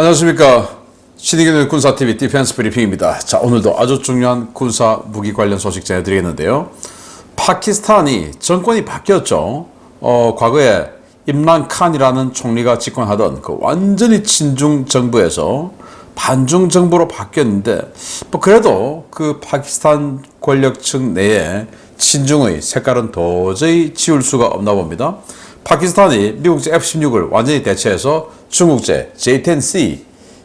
안녕하십니까. 신의균의 군사TV 디펜스 브리핑입니다. 자, 오늘도 아주 중요한 군사 무기 관련 소식 전해드리겠는데요. 파키스탄이 정권이 바뀌었죠. 과거에 임란 칸이라는 총리가 집권하던 그 완전히 친중 정부에서 반중 정부로 바뀌었는데, 그래도 그 파키스탄 권력층 내에 친중의 색깔은 도저히 지울 수가 없나 봅니다. 파키스탄이 미국제 F-16을 완전히 대체해서 중국제 J-10C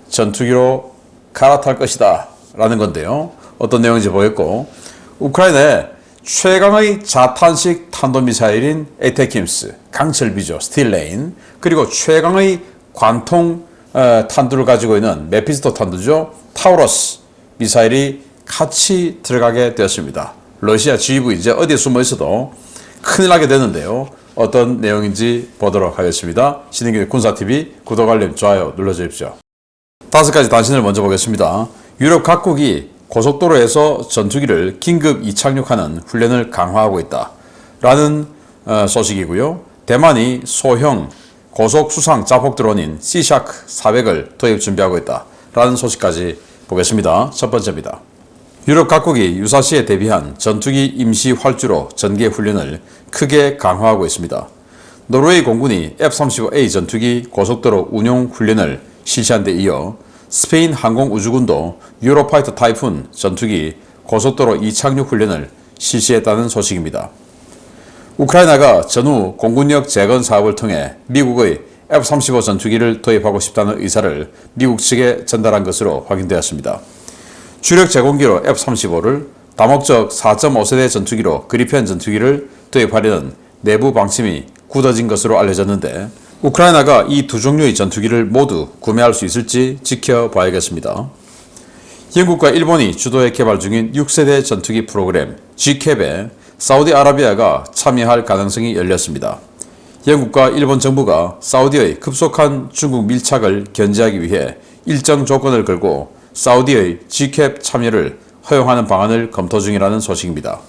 전투기로 갈아탈 것이다 라는 건데요. 어떤 내용인지 보겠고, 우크라이나에 최강의 자탄식 탄도미사일인 에테킴스, 강철비죠, 스틸레인, 그리고 최강의 관통 탄두를 가지고 있는 메피스토 탄두죠, 타우러스 미사일이 같이 들어가게 되었습니다. 러시아 지휘부 이제 어디에 숨어 있어도 큰일 나게 되는데요. 어떤 내용인지 보도록 하겠습니다. 신인균의 군사TV 구독, 알림, 좋아요 눌러주십시오. 5가지 단신을 먼저 보겠습니다. 유럽 각국이 고속도로에서 전투기를 긴급 이착륙하는 훈련을 강화하고 있다 라는 소식이고요. 대만이 소형 고속 수상 자폭 드론인 C샤크 400을 도입 준비하고 있다 라는 소식까지 보겠습니다. 첫 번째입니다. 유럽 각국이 유사시에 대비한 전투기 임시 활주로 전개 훈련을 크게 강화하고 있습니다. 노르웨이 공군이 F-35A 전투기 고속도로 운용 훈련을 실시한 데 이어 스페인 항공우주군도 유로파이터 타이푼 전투기 고속도로 이착륙 훈련을 실시했다는 소식입니다. 우크라이나가 전후 공군력 재건 사업을 통해 미국의 F-35 전투기를 도입하고 싶다는 의사를 미국 측에 전달한 것으로 확인되었습니다. 주력 제공기로 F-35를 다목적 4.5세대 전투기로 그리펜 전투기를 도입하려는 내부 방침이 굳어진 것으로 알려졌는데, 우크라이나가 이 두 종류의 전투기를 모두 구매할 수 있을지 지켜봐야겠습니다. 영국과 일본이 주도해 개발 중인 6세대 전투기 프로그램 G캡에 사우디아라비아가 참여할 가능성이 열렸습니다. 영국과 일본 정부가 사우디의 급속한 중국 밀착을 견제하기 위해 일정 조건을 걸고 사우디의 G캡 참여를 허용하는 방안을 검토 중이라는 소식입니다.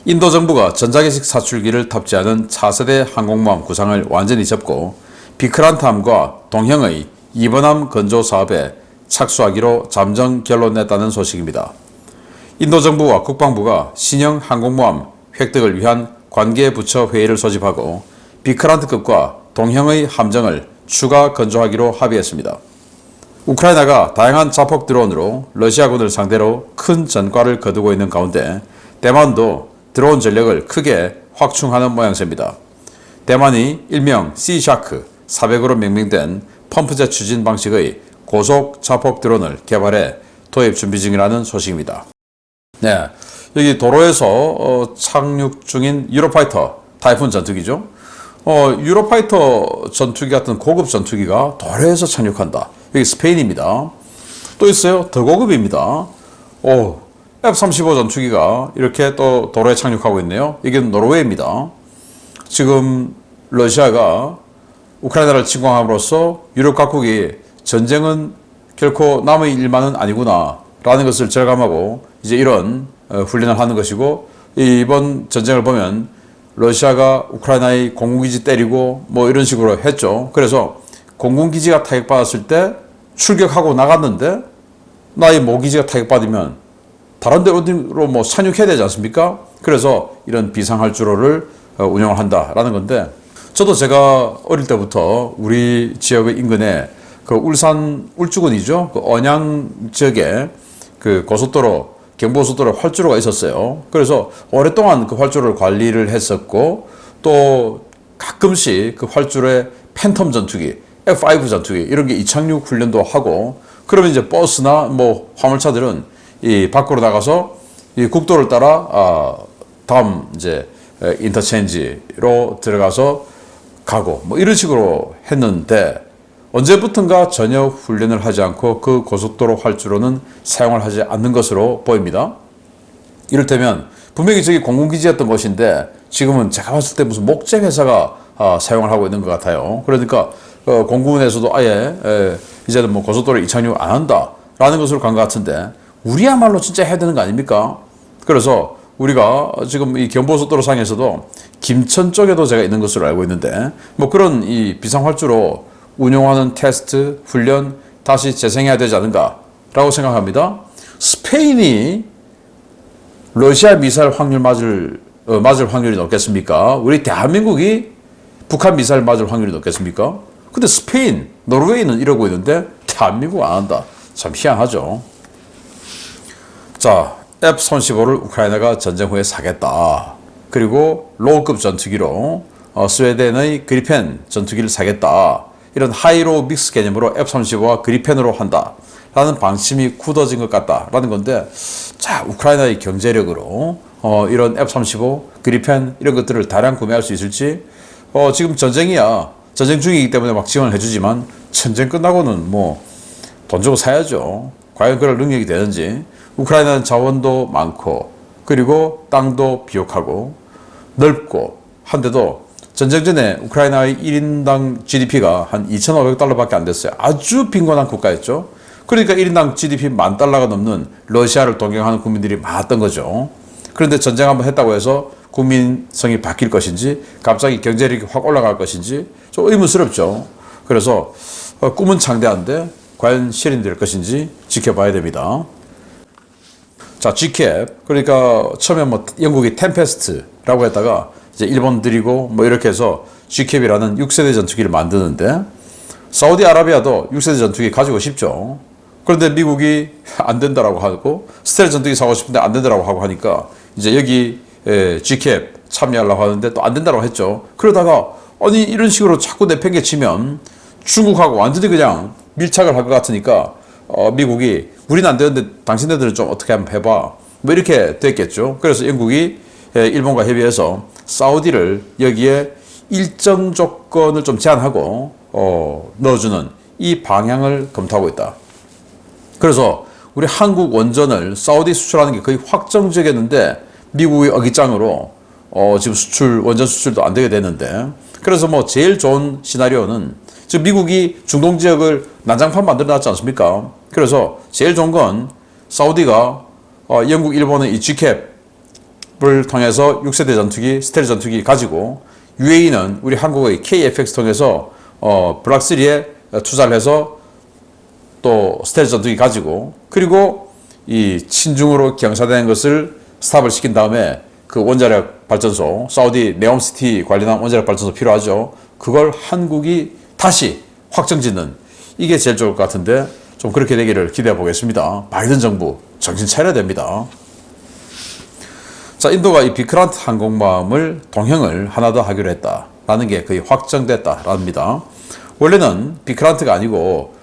인도 정부가 전자기식 사출기를 탑재하는 차세대 항공모함 구상을 완전히 접고 비크란트함과 동형의 이번함 건조 사업에 착수하기로 잠정 결론 냈다는 소식입니다. 인도 정부와 국방부가 신형 항공모함 획득을 위한 관계부처 회의를 소집하고 비크란트급과 동형의 함정을 추가 건조하기로 합의했습니다. 우크라이나가 다양한 자폭 드론으로 러시아군을 상대로 큰 전과를 거두고 있는 가운데 대만도 드론 전력을 크게 확충하는 모양새입니다. 대만이 일명 C샤크 400으로 명명된 펌프젯 추진 방식의 고속 자폭 드론을 개발해 도입 준비 중이라는 소식입니다. 네, 여기 도로에서 착륙 중인 유로파이터 타이푼 전투기죠. 유로파이터 전투기 같은 고급 전투기가 도로에서 착륙한다. 여기 스페인입니다. 또 있어요. 더 고급입니다. F-35 전투기가 이렇게 또 도로에 착륙하고 있네요. 이게 노르웨이입니다. 지금 러시아가 우크라이나를 침공함으로써 유럽 각국이 전쟁은 결코 남의 일만은 아니구나 라는 것을 절감하고 이제 이런 훈련을 하는 것이고, 이번 전쟁을 보면 러시아가 우크라이나의 공군기지 때리고 뭐 이런 식으로 했죠. 그래서 공군기지가 타격받았을 때 출격하고 나갔는데 나의 모기지가 타격받으면 다른 데 어디로 뭐 산육해야 되지 않습니까? 그래서 이런 비상활주로를 운영을 한다라는 건데, 저도 제가 어릴 때부터 우리 지역의 인근에 그 울산 울주군이죠. 그 언양 지역에 그 고속도로, 경부고속도로 활주로가 있었어요. 그래서 오랫동안 그 활주로를 관리를 했었고, 또 가끔씩 그 활주로에 팬텀 전투기, F5 전투기 이런 게 이착륙 훈련도 하고, 그러면 이제 버스나 뭐 화물차들은 이 밖으로 나가서 이 국도를 따라 다음 이제 인터체인지로 들어가서 가고 뭐 이런 식으로 했는데, 언제부턴가 전혀 훈련을 하지 않고 그 고속도로 활주로는 사용을 하지 않는 것으로 보입니다. 이를테면 분명히 저기 공군기지였던 곳인데 지금은 제가 봤을 때 무슨 목재 회사가 사용을 하고 있는 것 같아요. 그러니까 공군에서도 아예 이제는 뭐 고속도로 이착륙 안 한다라는 것으로 간 것 같은데, 우리야말로 진짜 해야 되는 거 아닙니까? 그래서 우리가 지금 이 경부고속도로 상에서도 김천 쪽에도 제가 있는 것으로 알고 있는데, 뭐 그런 이 비상활주로 운용하는 테스트, 훈련 다시 재생해야 되지 않은가라고 생각합니다. 스페인이 러시아 미사일 맞을 확률이 높겠습니까? 우리 대한민국이 북한 미사일 맞을 확률이 높겠습니까? 근데 스페인, 노르웨이는 이러고 있는데 대한민국 안 한다. 참 희한하죠. 자, F-35를 우크라이나가 전쟁 후에 사겠다. 그리고 로우급 전투기로 스웨덴의 그리펜 전투기를 사겠다. 이런 하이로우 믹스 개념으로 F-35와 그리펜으로 한다. 라는 방침이 굳어진 것 같다라는 건데, 자, 우크라이나의 경제력으로 이런 F-35, 그리펜 이런 것들을 다량 구매할 수 있을지, 지금 전쟁이야. 전쟁 중이기 때문에 막 지원을 해주지만 전쟁 끝나고는 뭐 돈 주고 사야죠. 과연 그럴 능력이 되는지. 우크라이나는 자원도 많고 그리고 땅도 비옥하고 넓고 한데도 전쟁 전에 우크라이나의 1인당 GDP가 한 2,500달러밖에 안 됐어요. 아주 빈곤한 국가였죠. 그러니까 1인당 GDP $10,000가 넘는 러시아를 동경하는 국민들이 많았던 거죠. 그런데 전쟁 한번 했다고 해서 국민성이 바뀔 것인지 갑자기 경제력이 확 올라갈 것인지 좀 의문스럽죠. 그래서 꿈은 창대한데 과연 실현될 것인지 지켜봐야 됩니다. 자, G캡. 그러니까 처음에 뭐 영국이 템페스트라고 했다가 이제 일본 들이고 뭐 이렇게 해서 G캡이라는 6세대 전투기를 만드는데 사우디아라비아도 6세대 전투기 가지고 싶죠. 그런데 미국이 안 된다라고 하고 스텔스 전투기 사고 싶은데 안 된다라고 하고 하니까 이제 여기 G캡 참여하려고 하는데 또 안 된다라고 했죠. 그러다가 아니 이런 식으로 자꾸 내팽개치면 중국하고 완전히 그냥 밀착을 할 것 같으니까 미국이 우리는 안 되는데 당신네들은 좀 어떻게 한번 해봐 뭐 이렇게 됐겠죠. 그래서 영국이 일본과 협의해서 사우디를 여기에 일정 조건을 좀 제한하고 넣어주는 이 방향을 검토하고 있다. 그래서 우리 한국 원전을 사우디 수출하는 게 거의 확정적이었는데 미국의 어깃장으로 지금 원전 수출도 안 되게 됐는데, 그래서 뭐 제일 좋은 시나리오는 지금 미국이 중동 지역을 난장판 만들어 놨지 않습니까? 그래서 제일 좋은 건 사우디가 영국, 일본의 이 G캡을 통해서 6세대 전투기, 스텔스 전투기 가지고 UAE는 우리 한국의 KFX 통해서 블락 3에 투자를 해서 또 스텔스 전투기 가지고, 그리고 이 친중으로 경사되는 것을 스탑을 시킨 다음에 그 원자력 발전소, 사우디 네옴시티 관련한 원자력 발전소 필요하죠. 그걸 한국이 다시 확정짓는, 이게 제일 좋을 것 같은데 좀 그렇게 되기를 기대해 보겠습니다. 바이든 정부 정신 차려야 됩니다. 자, 인도가 이 비크란트 항공모함을 동형을 하나 더 하기로 했다라는 게 거의 확정됐다랍니다. 원래는 비크란트가 아니고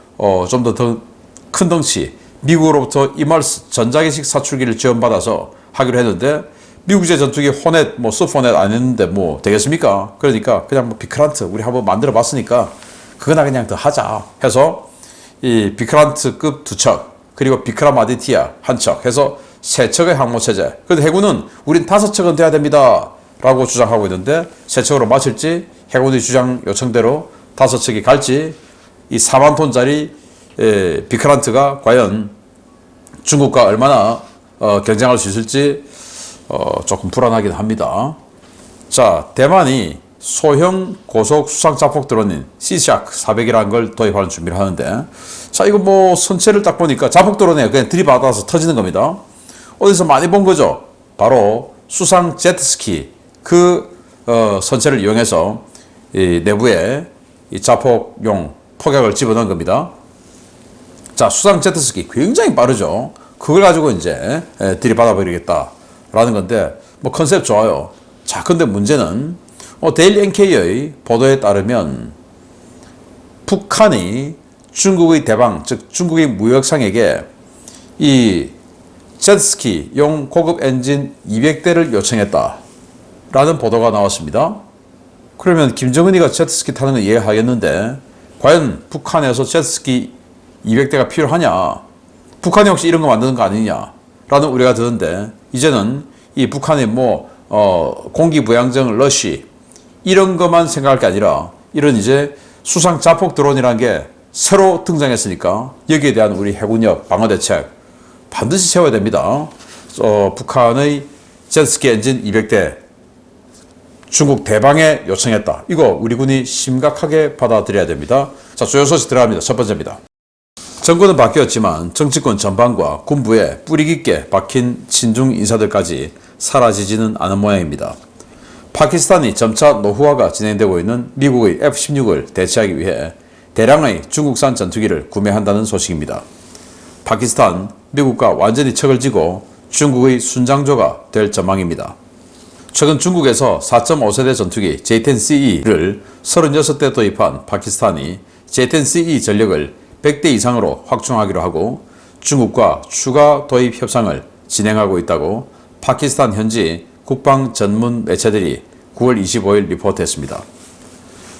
좀 더 큰 덩치 미국으로부터 이말스 전자기식 사출기를 지원받아서 하기로 했는데 미국제 전투기 호넷, 뭐 스포넷 안 했는데 뭐 되겠습니까? 그러니까 그냥 뭐 비크란트 우리 한번 만들어 봤으니까 그거나 그냥 더 하자 해서 이 비크란트급 2척 그리고 비크람 아디티아 1척 해서 3척의 항모체제. 그런데 해군은 우린 5척은 돼야 됩니다 라고 주장하고 있는데 3척으로 마칠지 해군의 주장 요청대로 5척이 갈지, 이 4만 톤짜리 비크란트가 과연 중국과 얼마나 경쟁할 수 있을지 조금 불안하긴 합니다. 자, 대만이 소형 고속 수상 자폭 드론인 시샥 400이라는 걸 도입하는 준비를 하는데, 자, 이거 뭐 선체를 딱 보니까 자폭 드론에 그냥 들이받아서 터지는 겁니다. 어디서 많이 본 거죠? 바로 수상 제트스키 그 선체를 이용해서 이 내부에 이 자폭용 폭약을 집어넣은 겁니다. 자, 수상 제트스키 굉장히 빠르죠. 그걸 가지고 이제 들이받아 버리겠다라는 건데 뭐 컨셉 좋아요. 자, 근데 문제는 데일리 NK의 보도에 따르면 북한이 중국의 대방, 즉 중국의 무역상에게 이 제트스키용 고급 엔진 200대를 요청했다라는 보도가 나왔습니다. 그러면 김정은이가 제트스키 타는 건 이해하겠는데 과연 북한에서 제트스키 200대가 필요하냐? 북한이 혹시 이런 거 만드는 거 아니냐라는 우려가 드는데, 이제는 이 북한의 뭐 공기부양정 러쉬 이런 것만 생각할 게 아니라 이런 이제 수상 자폭 드론이라는 게 새로 등장했으니까 여기에 대한 우리 해군력 방어 대책 반드시 세워야 됩니다. 북한의 제트스키 엔진 200대 중국 대방에 요청했다. 이거 우리 군이 심각하게 받아들여야 됩니다. 자, 주요 소식 들어갑니다. 첫 번째입니다. 정권은 바뀌었지만 정치권 전반과 군부에 뿌리 깊게 박힌 친중 인사들까지 사라지지는 않은 모양입니다. 파키스탄이 점차 노후화가 진행되고 있는 미국의 F-16을 대체하기 위해 대량의 중국산 전투기를 구매한다는 소식입니다. 파키스탄, 미국과 완전히 척을 지고 중국의 순장조가 될 전망입니다. 최근 중국에서 4.5세대 전투기 J-10CE를 36대 도입한 파키스탄이 J-10CE 전력을 100대 이상으로 확충하기로 하고 중국과 추가 도입 협상을 진행하고 있다고 파키스탄 현지 국방 전문 매체들이 9월 25일 리포트했습니다.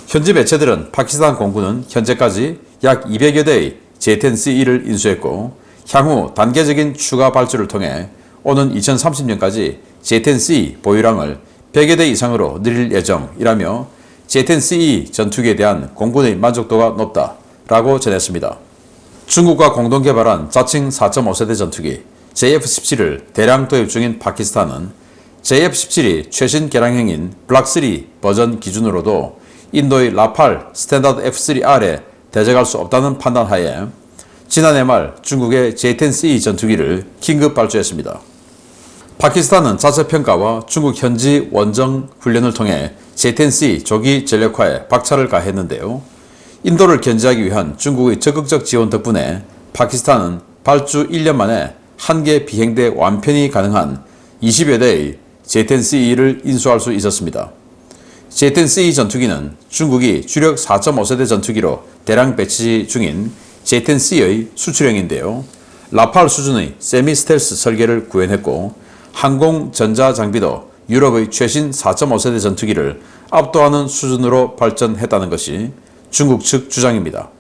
현지 매체들은 파키스탄 공군은 현재까지 약 200여 대의 J-10CE를 인수했고 향후 단계적인 추가 발주를 통해 오는 2030년까지 J-10C 보유량을 100여 대 이상으로 늘릴 예정이라며 J-10CE 전투기에 대한 공군의 만족도가 높다라고 전했습니다. 중국과 공동 개발한 자칭 4.5세대 전투기 JF-17을 대량 도입 중인 파키스탄은 JF-17이 최신 개량형인 블락3 버전 기준으로도 인도의 라팔 스탠다드 F-3R에 대적할 수 없다는 판단하에 지난해 말 중국의 J-10CE 전투기를 긴급 발주했습니다. 파키스탄은 자체평가와 중국 현지 원정 훈련을 통해 J-10C 조기 전력화에 박차를 가했는데요. 인도를 견제하기 위한 중국의 적극적 지원 덕분에 파키스탄은 발주 1년 만에 한 개 비행대 완편이 가능한 20여 대의 J-10CE를 인수할 수 있었습니다. J-10CE 전투기는 중국이 주력 4.5세대 전투기로 대량 배치 중인 J-10C의 수출형인데요. 라팔 수준의 세미 스텔스 설계를 구현했고 항공 전자 장비도 유럽의 최신 4.5세대 전투기를 압도하는 수준으로 발전했다는 것이 중국 측 주장입니다.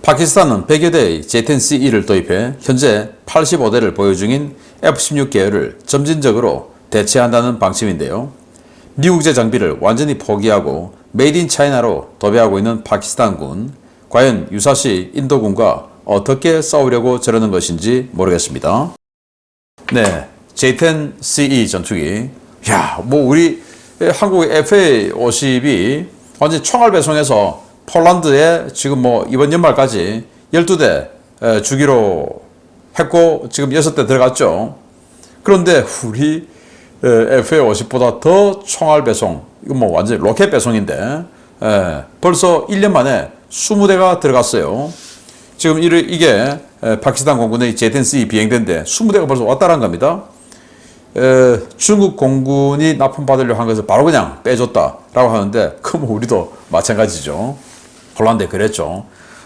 파키스탄은 100여 대의 J-10CE를 도입해 현재 85대를 보유 중인 F-16 계열을 점진적으로 대체한다는 방침인데요. 미국제 장비를 완전히 포기하고 메이드 인 차이나로 도배하고 있는 파키스탄군, 과연 유사시 인도군과 어떻게 싸우려고 저러는 것인지 모르겠습니다. 네, J-10CE 전투기. 우리 한국의 FA-50이 완전히 총알 배송해서 폴란드에 지금 이번 연말까지 12대 주기로 했고 지금 6대 들어갔죠. 그런데 우리 FA-50보다 더 총알 배송, 이거 완전히 로켓 배송인데 벌써 1년 만에 20대가 들어갔어요. 지금 이게 파키스탄 공군의 J-10C 비행대인데 20대가 벌써 왔다는 겁니다. 중국 공군이 납품받으려고 한 것을 바로 그냥 빼줬다라고 하는데 그럼 우리도 마찬가지죠. 폴란드에 그랬죠.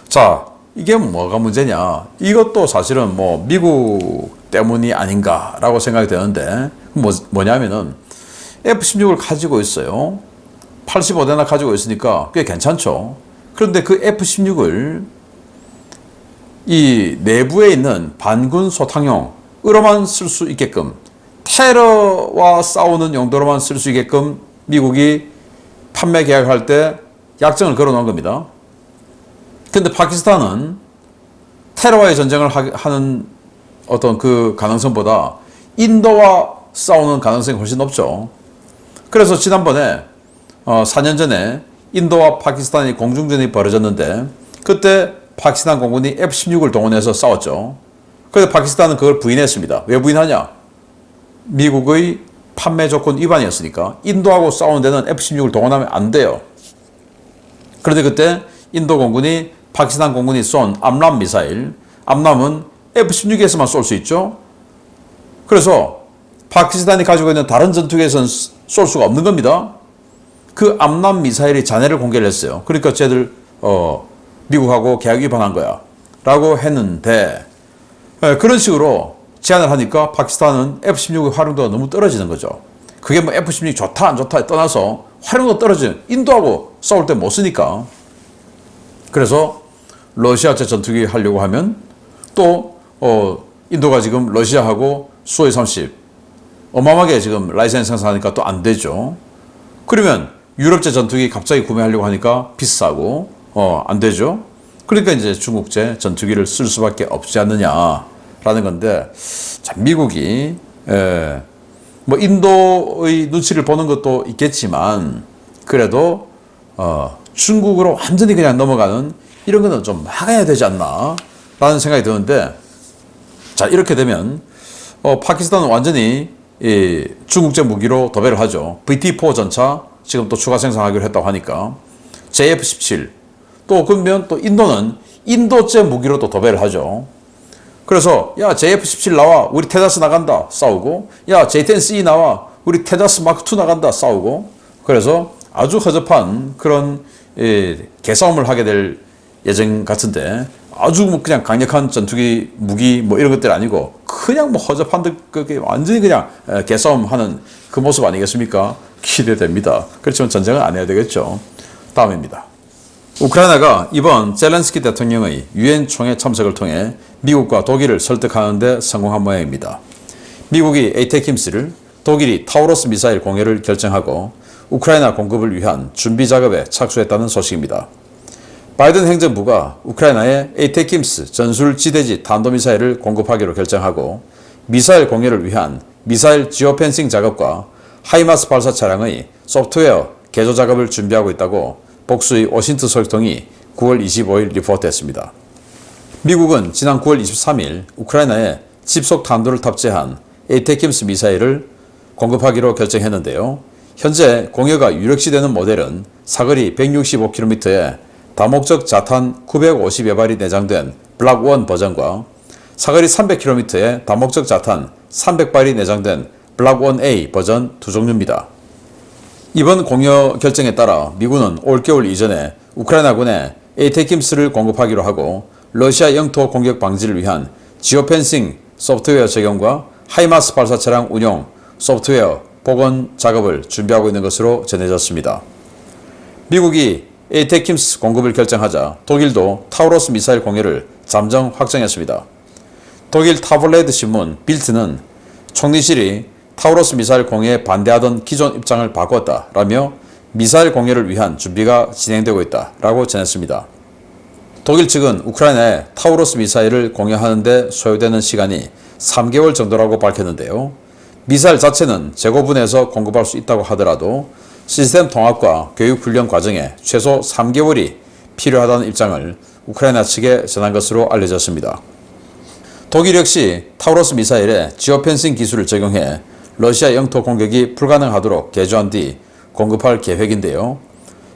자, 이게 뭐가 문제냐? 이것도 사실은 미국 때문이 아닌가라고 생각이 되는데 뭐냐면은 F-16을 가지고 있어요. 85대나 가지고 있으니까 꽤 괜찮죠. 그런데 그 F-16을 이 내부에 있는 반군 소탕용으로만 쓸 수 있게끔 테러와 싸우는 용도로만 쓸 수 있게끔 미국이 판매 계약할 때 약정을 걸어 놓은 겁니다. 근데 파키스탄은 테러와의 전쟁을 하는 어떤 그 가능성보다 인도와 싸우는 가능성이 훨씬 높죠. 그래서 지난번에 4년 전에 인도와 파키스탄이 공중전이 벌어졌는데 그때 파키스탄 공군이 F-16을 동원해서 싸웠죠. 그래서 파키스탄은 그걸 부인했습니다. 왜 부인하냐? 미국의 판매 조건 위반이었으니까 인도하고 싸우는 데는 F-16을 동원하면 안 돼요. 그런데 그때 인도 공군이 파키스탄 공군이 쏜 암람 미사일, 암람은 F-16에서만 쏠 수 있죠. 그래서 파키스탄이 가지고 있는 다른 전투기에서는 쏠 수가 없는 겁니다. 그 암람 미사일이 잔해를 공개를 했어요. 그러니까 쟤들 미국하고 계약 위반한 거야 라고 했는데 그런 식으로 제안을 하니까 파키스탄은 F-16의 활용도가 너무 떨어지는 거죠. 그게 F-16이 좋다 안 좋다에 떠나서 활용도가 떨어지는, 인도하고 싸울 때 못 쓰니까. 그래서 러시아제 전투기 하려고 하면 또 인도가 지금 러시아하고 수호이 30 어마어마하게 지금 라이센스 생산하니까 또 안 되죠. 그러면 유럽제 전투기 갑자기 구매하려고 하니까 비싸고 안 되죠. 그러니까 이제 중국제 전투기를 쓸 수밖에 없지 않느냐라는 건데, 참 미국이 인도의 눈치를 보는 것도 있겠지만 그래도 중국으로 완전히 그냥 넘어가는 이런 거는 좀 막아야 되지 않나. 라는 생각이 드는데, 자, 이렇게 되면 파키스탄은 완전히 중국제 무기로 도배를 하죠. VT4 전차 지금 또 추가 생산하기로 했다고 하니까 JF-17, 또 그러면 또 인도는 인도제 무기로 또 도배를 하죠. 그래서 야 JF-17 나와 우리 테자스 나간다 싸우고, 야 J-10C 나와 우리 테자스 마크2 나간다 싸우고, 그래서 아주 허접한 그런 개싸움을 하게 될 예정 같은데, 아주 뭐 그냥 강력한 전투기 무기 뭐 이런 것들 아니고 그냥 뭐 허접한 듯 그게 완전히 그냥 개싸움 하는 그 모습 아니겠습니까? 기대됩니다. 그렇지만 전쟁은 안 해야 되겠죠. 다음입니다. 우크라이나가 이번 젤렌스키 대통령의 유엔 총회 참석을 통해 미국과 독일을 설득하는 데 성공한 모양입니다. 미국이 에이테킴스를, 독일이 타우로스 미사일 공여를 결정하고 우크라이나 공급을 위한 준비 작업에 착수했다는 소식입니다. 바이든 행정부가 우크라이나에 에이테킴스 전술 지대지 탄도미사일을 공급하기로 결정하고, 미사일 공여를 위한 미사일 지오펜싱 작업과 하이마스 발사 차량의 소프트웨어 개조 작업을 준비하고 있다고 복수의 워싱턴 소식통이 9월 25일 리포트했습니다. 미국은 지난 9월 23일 우크라이나에 집속 탄도를 탑재한 에이테킴스 미사일을 공급하기로 결정했는데요. 현재 공여가 유력시되는 모델은 사거리 165km에 다목적 자탄 950여 발이 내장된 블락 1 버전과 사거리 300km에 다목적 자탄 300발이 내장된 블락 1A 버전 두 종류입니다. 이번 공여 결정에 따라 미군은 올겨울 이전에 우크라이나군에 에이테킴스를 공급하기로 하고, 러시아 영토 공격 방지를 위한 지오펜싱 소프트웨어 적용과 하이마스 발사 차량 운용 소프트웨어 복원 작업을 준비하고 있는 것으로 전해졌습니다. 미국이 에이테킴스 공급을 결정하자 독일도 타우로스 미사일 공여를 잠정 확정했습니다. 독일 타블레드 신문 빌트는 총리실이 타우로스 미사일 공여에 반대하던 기존 입장을 바꿨다라며 미사일 공여를 위한 준비가 진행되고 있다라고 전했습니다. 독일 측은 우크라이나에 타우로스 미사일을 공여하는 데 소요되는 시간이 3개월 정도라고 밝혔는데요. 미사일 자체는 재고분해서 공급할 수 있다고 하더라도 시스템 통합과 교육 훈련 과정에 최소 3개월이 필요하다는 입장을 우크라이나 측에 전한 것으로 알려졌습니다. 독일 역시 타우로스 미사일에 지오펜싱 기술을 적용해 러시아 영토 공격이 불가능하도록 개조한 뒤 공급할 계획인데요.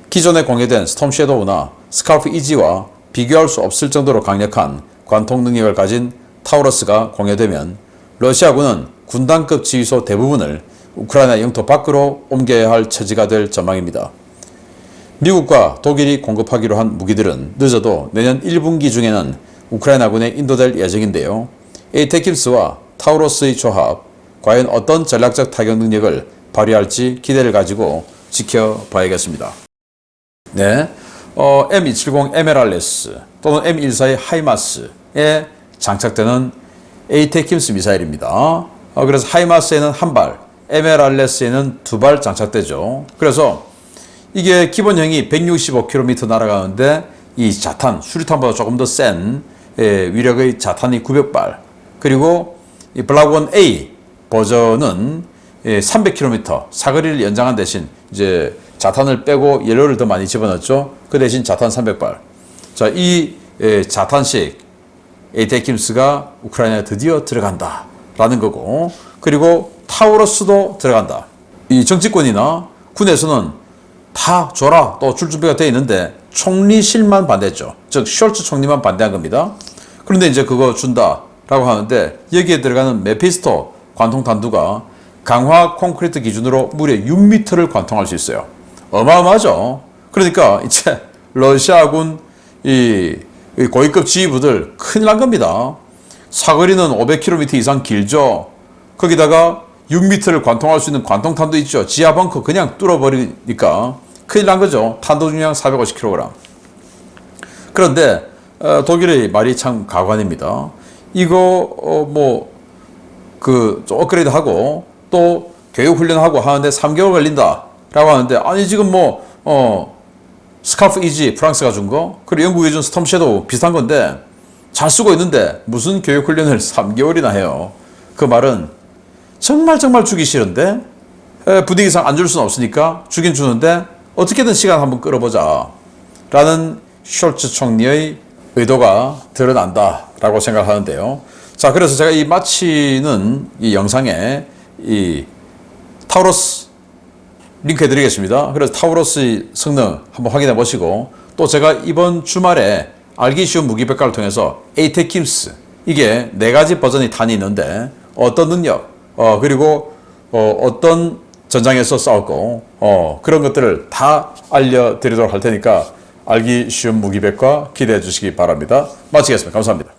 기존에 공개된 스톰 섀도우나 스칼프 이지와 비교할 수 없을 정도로 강력한 관통 능력을 가진 타우로스가 공개되면 러시아군은 군단급 지휘소 대부분을 우크라이나 영토 밖으로 옮겨야 할 처지가 될 전망입니다. 미국과 독일이 공급하기로 한 무기들은 늦어도 내년 1분기 중에는 우크라이나군에 인도될 예정인데요. 에이테킴스와 타우로스의 조합, 과연 어떤 전략적 타격 능력을 발휘할지 기대를 가지고 지켜봐야겠습니다. 네, M270 MLRS 또는 M142 하이마스에 장착되는 에이테킴스 미사일입니다. 그래서 하이마스에는 한 발, MLRS에는 두 발 장착되죠. 그래서 이게 기본형이 165km 날아가는데 이 자탄, 수류탄보다 조금 더 센 위력의 자탄이 900발, 그리고 이 블락 1A 버전은 300km 사거리를 연장한 대신 이제 자탄을 빼고 연료를 더 많이 집어넣었죠. 그 대신 자탄 300발. 자, 이 자탄식 에이테킴스가 우크라이나에 드디어 들어간다라는 거고, 그리고 타우로스도 들어간다. 이 정치권이나 군에서는 다 줘라 또 줄 준비가 되어 있는데 총리실만 반대했죠. 즉 숄츠 총리만 반대한 겁니다. 그런데 이제 그거 준다라고 하는데 여기에 들어가는 메피스토 관통 탄두가 강화 콘크리트 기준으로 무려 6m를 관통할 수 있어요. 어마어마하죠. 그러니까 이제 러시아군 이 고위급 지휘부들 큰일 난 겁니다. 사거리는 500km 이상 길죠. 거기다가 6m를 관통할 수 있는 관통탄도 있죠. 지하 벙커 그냥 뚫어버리니까 큰일 난 거죠. 탄도 중량 450kg. 그런데 독일의 말이 참 가관입니다. 이거 업그레이드하고 또 교육 훈련하고 하는데 3개월 걸린다라고 하는데, 아니 지금 스카프 이지 프랑스가 준 거, 그리고 영국이 준 스톰 섀도우 비슷한 건데 잘 쓰고 있는데 무슨 교육 훈련을 3개월이나 해요. 그 말은 정말 주기 싫은데 분위기상 안 줄 수는 없으니까 주긴 주는데 어떻게든 시간 한번 끌어보자 라는 숄츠 총리의 의도가 드러난다라고 생각하는데요. 자, 그래서 제가 이 마치는 이 영상에 이 타우러스 링크 해드리겠습니다. 그래서 타우러스의 성능 한번 확인해 보시고, 또 제가 이번 주말에 알기 쉬운 무기평가를 통해서 에이테킴스, 이게 4가지 버전이 탄이 있는데 어떤 능력, 그리고 어떤 전장에서 싸웠고, 그런 것들을 다 알려드리도록 할 테니까 알기 쉬운 무기백과 기대해 주시기 바랍니다. 마치겠습니다. 감사합니다.